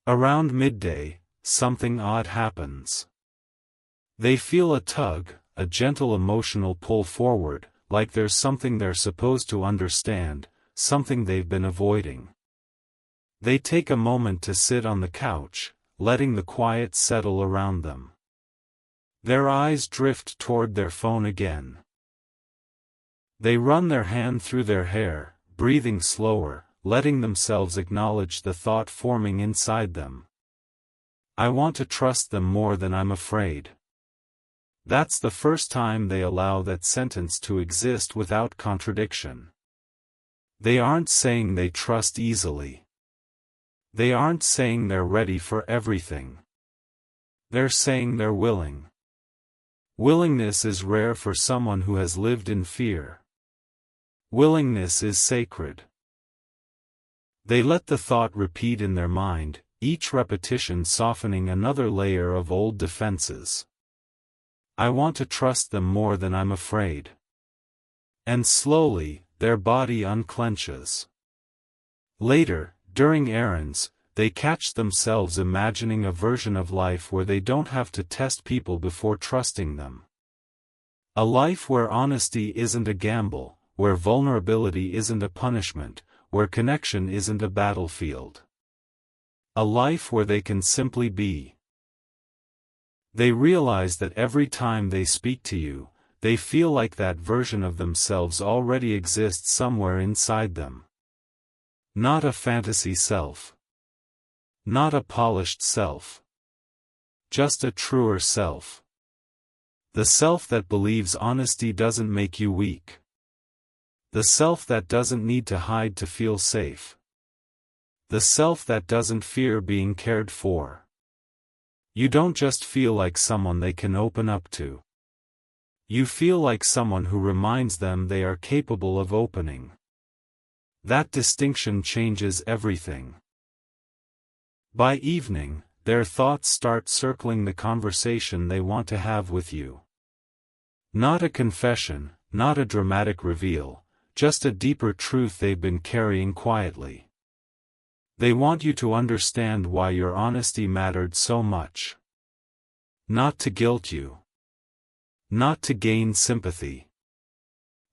Around midday, something odd happens. They feel a tug, a gentle emotional pull forward, like there's something they're supposed to understand, something they've been avoiding. They take a moment to sit on the couch, letting the quiet settle around them. Their eyes drift toward their phone again. They run their hand through their hair, breathing slower, letting themselves acknowledge the thought forming inside them. I want to trust them more than I'm afraid. That's the first time they allow that sentence to exist without contradiction. They aren't saying they trust easily. They aren't saying they're ready for everything. They're saying they're willing. Willingness is rare for someone who has lived in fear. Willingness is sacred. They let the thought repeat in their mind, each repetition softening another layer of old defenses. I want to trust them more than I'm afraid. And slowly, their body unclenches. Later, during errands, they catch themselves imagining a version of life where they don't have to test people before trusting them. A life where honesty isn't a gamble, where vulnerability isn't a punishment, where connection isn't a battlefield. A life where they can simply be. They realize that every time they speak to you, they feel like that version of themselves already exists somewhere inside them. Not a fantasy self. Not a polished self. Just a truer self. The self that believes honesty doesn't make you weak. The self that doesn't need to hide to feel safe. The self that doesn't fear being cared for. You don't just feel like someone they can open up to. You feel like someone who reminds them they are capable of opening. That distinction changes everything. By evening, their thoughts start circling the conversation they want to have with you. Not a confession, not a dramatic reveal, just a deeper truth they've been carrying quietly. They want you to understand why your honesty mattered so much. Not to guilt you. Not to gain sympathy.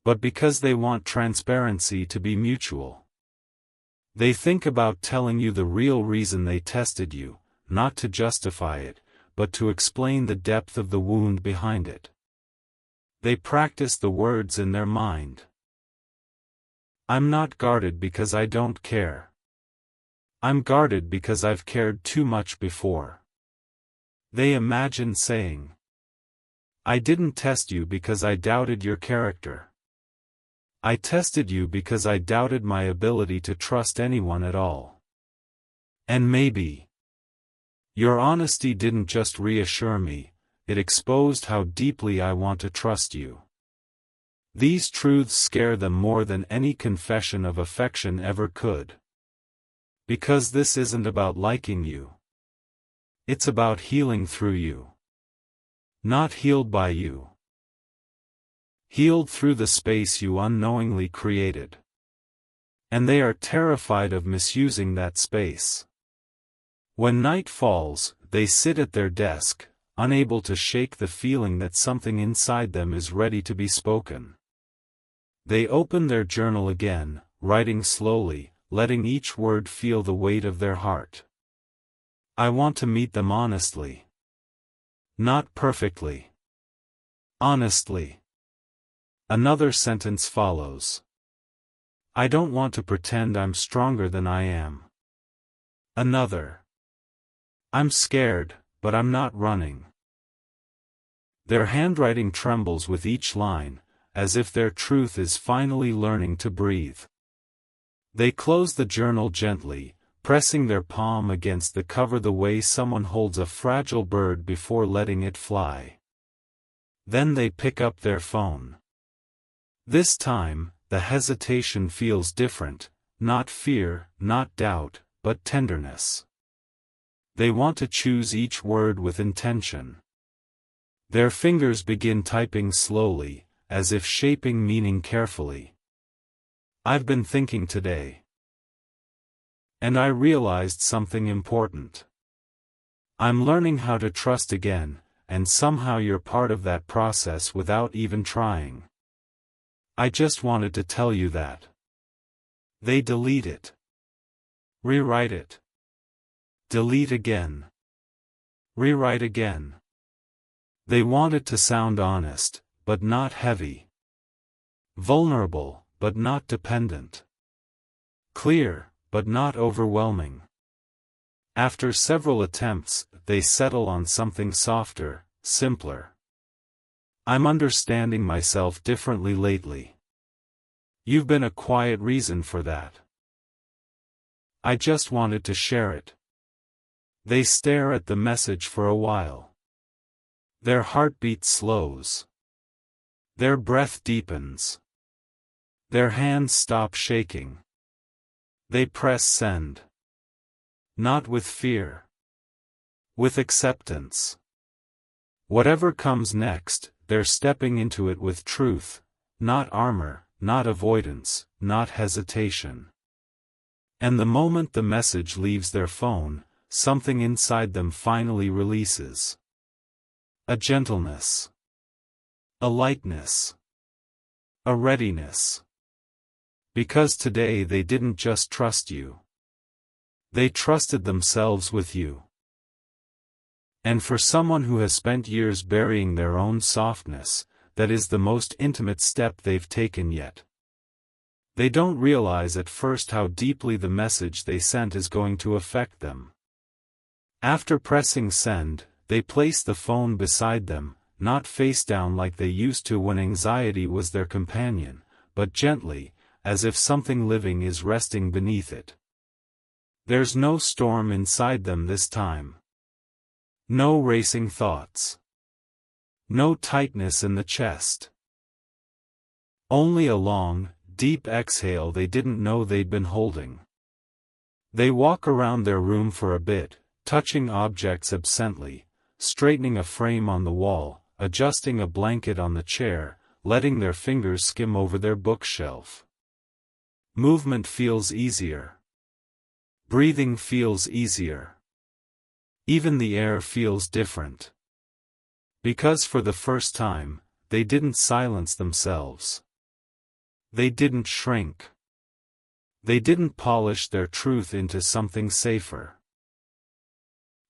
But because they want transparency to be mutual. They think about telling you the real reason they tested you, not to justify it, but to explain the depth of the wound behind it. They practice the words in their mind. I'm not guarded because I don't care. I'm guarded because I've cared too much before. They imagine saying, I didn't test you because I doubted your character. I tested you because I doubted my ability to trust anyone at all. And maybe your honesty didn't just reassure me, it exposed how deeply I want to trust you. These truths scare them more than any confession of affection ever could. Because this isn't about liking you. It's about healing through you. Not healed by you. Healed through the space you unknowingly created. And they are terrified of misusing that space. When night falls, they sit at their desk, unable to shake the feeling that something inside them is ready to be spoken. They open their journal again, writing slowly, letting each word feel the weight of their heart. I want to meet them honestly. Not perfectly. Honestly. Another sentence follows. I don't want to pretend I'm stronger than I am. Another. I'm scared, but I'm not running. Their handwriting trembles with each line, as if their truth is finally learning to breathe. They close the journal gently, pressing their palm against the cover the way someone holds a fragile bird before letting it fly. Then they pick up their phone. This time, the hesitation feels different, not fear, not doubt, but tenderness. They want to choose each word with intention. Their fingers begin typing slowly, as if shaping meaning carefully. I've been thinking today. And I realized something important. I'm learning how to trust again, and somehow you're part of that process without even trying. I just wanted to tell you that. They delete it. Rewrite it. Delete again. Rewrite again. They want it to sound honest, but not heavy. Vulnerable, but not dependent. Clear, but not overwhelming. After several attempts, they settle on something softer, simpler. I'm understanding myself differently lately. You've been a quiet reason for that. I just wanted to share it. They stare at the message for a while. Their heartbeat slows. Their breath deepens. Their hands stop shaking. They press send. Not with fear. With acceptance. Whatever comes next, they're stepping into it with truth, not armor, not avoidance, not hesitation. And the moment the message leaves their phone, something inside them finally releases. A gentleness. A lightness. A readiness. Because today they didn't just trust you. They trusted themselves with you. And for someone who has spent years burying their own softness, that is the most intimate step they've taken yet. They don't realize at first how deeply the message they sent is going to affect them. After pressing send, they place the phone beside them, not face down like they used to when anxiety was their companion, but gently, as if something living is resting beneath it. There's no storm inside them this time. No racing thoughts. No tightness in the chest. Only a long, deep exhale they didn't know they'd been holding. They walk around their room for a bit, touching objects absently, straightening a frame on the wall, adjusting a blanket on the chair, letting their fingers skim over their bookshelf. Movement feels easier. Breathing feels easier. Even the air feels different. Because for the first time, they didn't silence themselves. They didn't shrink. They didn't polish their truth into something safer.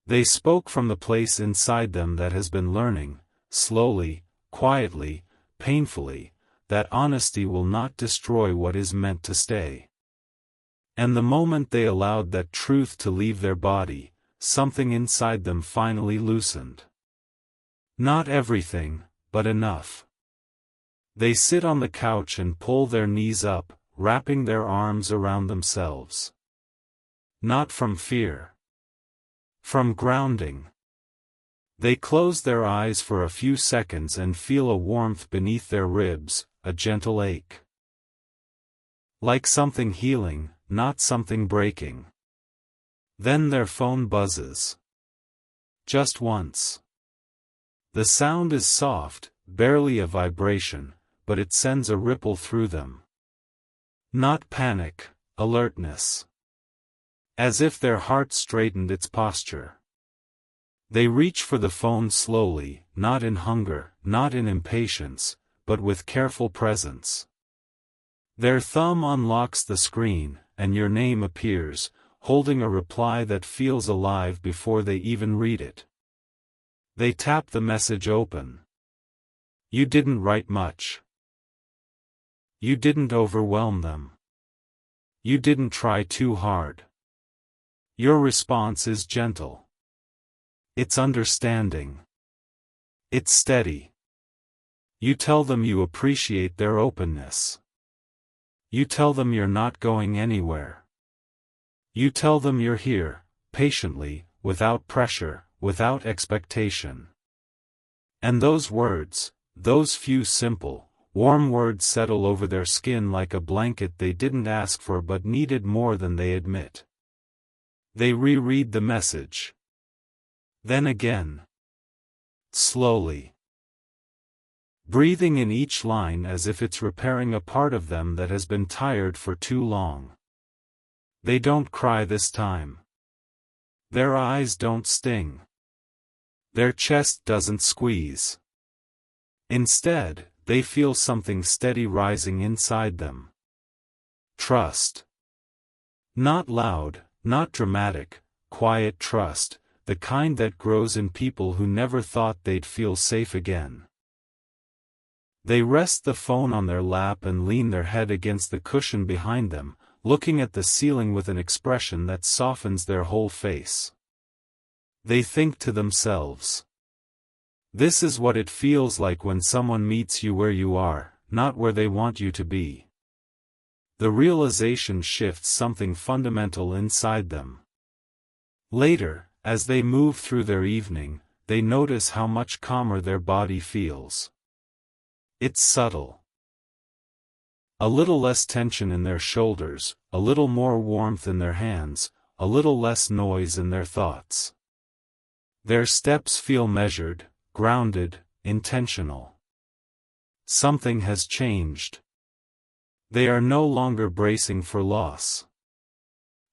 They spoke from the place inside them that has been learning, slowly, quietly, painfully, that honesty will not destroy what is meant to stay. And the moment they allowed that truth to leave their body, something inside them finally loosened. Not everything, but enough. They sit on the couch and pull their knees up, wrapping their arms around themselves. Not from fear. From grounding. They close their eyes for a few seconds and feel a warmth beneath their ribs, a gentle ache. Like something healing, not something breaking. Then their phone buzzes. Just once. The sound is soft, barely a vibration, but it sends a ripple through them. Not panic, alertness. As if their heart straightened its posture. They reach for the phone slowly, not in hunger, not in impatience, but with careful presence. Their thumb unlocks the screen, and your name appears, holding a reply that feels alive before they even read it. They tap the message open. You didn't write much. You didn't overwhelm them. You didn't try too hard. Your response is gentle. It's understanding. It's steady. You tell them you appreciate their openness. You tell them you're not going anywhere. You tell them you're here, patiently, without pressure, without expectation. And those words, those few simple, warm words settle over their skin like a blanket they didn't ask for but needed more than they admit. They reread the message. Then again. Slowly. Breathing in each line as if it's repairing a part of them that has been tired for too long. They don't cry this time. Their eyes don't sting. Their chest doesn't squeeze. Instead, they feel something steady rising inside them. Trust. Not loud, not dramatic, quiet trust, the kind that grows in people who never thought they'd feel safe again. They rest the phone on their lap and lean their head against the cushion behind them, looking at the ceiling with an expression that softens their whole face. They think to themselves. This is what it feels like when someone meets you where you are, not where they want you to be. The realization shifts something fundamental inside them. Later, as they move through their evening, they notice how much calmer their body feels. It's subtle. A little less tension in their shoulders, a little more warmth in their hands, a little less noise in their thoughts. Their steps feel measured, grounded, intentional. Something has changed. They are no longer bracing for loss.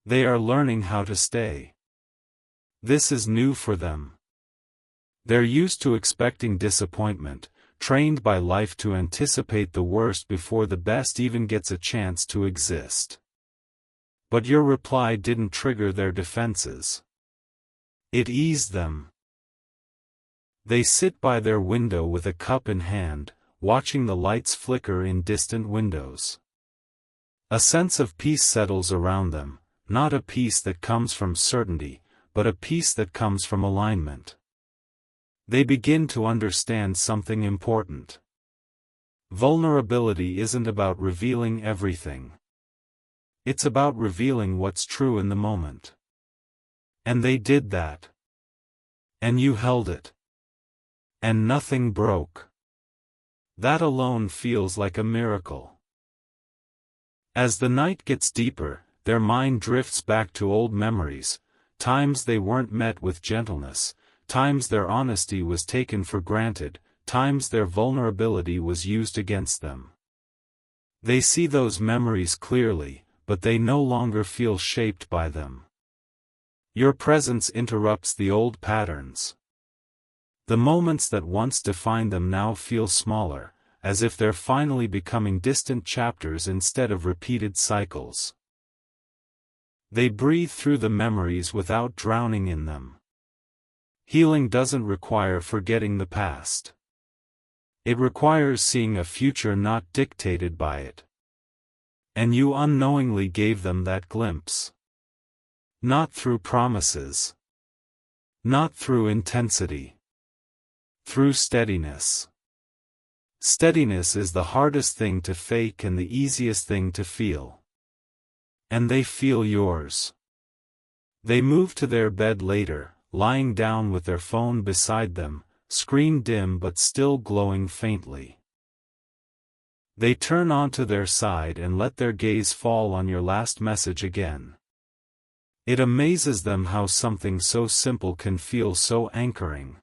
They are learning how to stay. This is new for them. They're used to expecting disappointment, trained by life to anticipate the worst before the best even gets a chance to exist. But your reply didn't trigger their defenses. It eased them. They sit by their window with a cup in hand, watching the lights flicker in distant windows. A sense of peace settles around them, not a peace that comes from certainty, but a peace that comes from alignment. They begin to understand something important. Vulnerability isn't about revealing everything. It's about revealing what's true in the moment. And they did that. And you held it. And nothing broke. That alone feels like a miracle. As the night gets deeper, their mind drifts back to old memories, times they weren't met with gentleness, times their honesty was taken for granted, times their vulnerability was used against them. They see those memories clearly, but they no longer feel shaped by them. Your presence interrupts the old patterns. The moments that once defined them now feel smaller, as if they're finally becoming distant chapters instead of repeated cycles. They breathe through the memories without drowning in them. Healing doesn't require forgetting the past. It requires seeing a future not dictated by it. And you unknowingly gave them that glimpse. Not through promises. Not through intensity. Through steadiness. Steadiness is the hardest thing to fake and the easiest thing to feel. And they feel yours. They move to their bed later, lying down with their phone beside them, screen dim but still glowing faintly. They turn onto their side and let their gaze fall on your last message again. It amazes them how something so simple can feel so anchoring.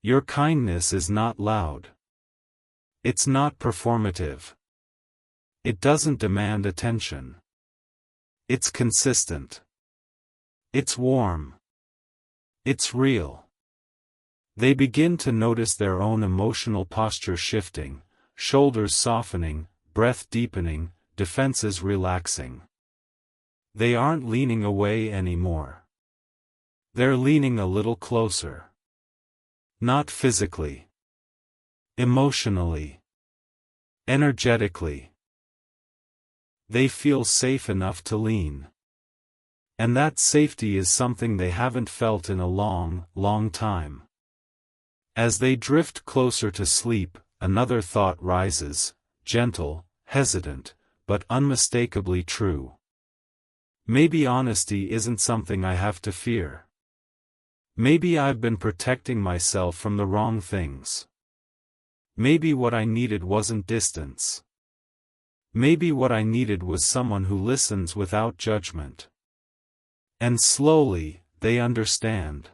Your kindness is not loud. It's not performative. It doesn't demand attention. It's consistent. It's warm. It's real. They begin to notice their own emotional posture shifting, shoulders softening, breath deepening, defenses relaxing. They aren't leaning away anymore. They're leaning a little closer. Not physically. Emotionally. Energetically. They feel safe enough to lean. And that safety is something they haven't felt in a long, long time. As they drift closer to sleep, another thought rises, gentle, hesitant, but unmistakably true. Maybe honesty isn't something I have to fear. Maybe I've been protecting myself from the wrong things. Maybe what I needed wasn't distance. Maybe what I needed was someone who listens without judgment. And slowly, they understand.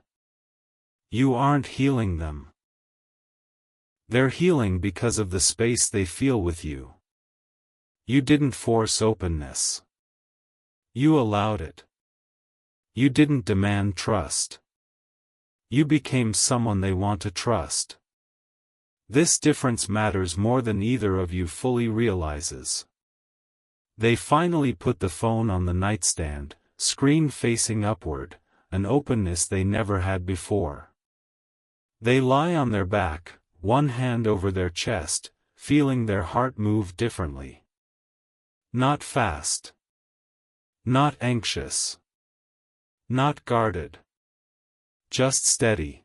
You aren't healing them. They're healing because of the space they feel with you. You didn't force openness. You allowed it. You didn't demand trust. You became someone they want to trust. This difference matters more than either of you fully realizes. They finally put the phone on the nightstand, screen facing upward, an openness they never had before. They lie on their back, one hand over their chest, feeling their heart move differently. Not fast. Not anxious. Not guarded. Just steady.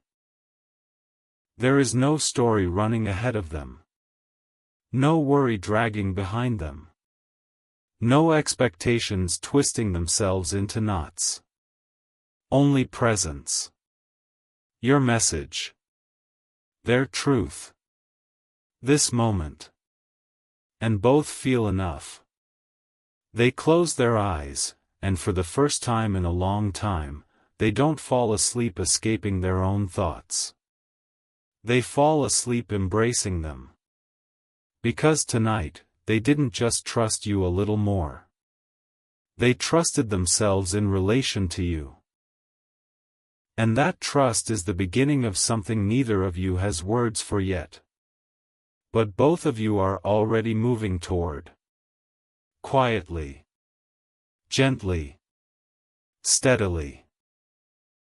There is no story running ahead of them. No worry dragging behind them. No expectations twisting themselves into knots. Only presence. Your message. Their truth. This moment. And both feel enough. They close their eyes, and for the first time in a long time, they don't fall asleep escaping their own thoughts. They fall asleep embracing them. Because tonight, they didn't just trust you a little more. They trusted themselves in relation to you. And that trust is the beginning of something neither of you has words for yet. But both of you are already moving toward. Quietly. Gently. Steadily.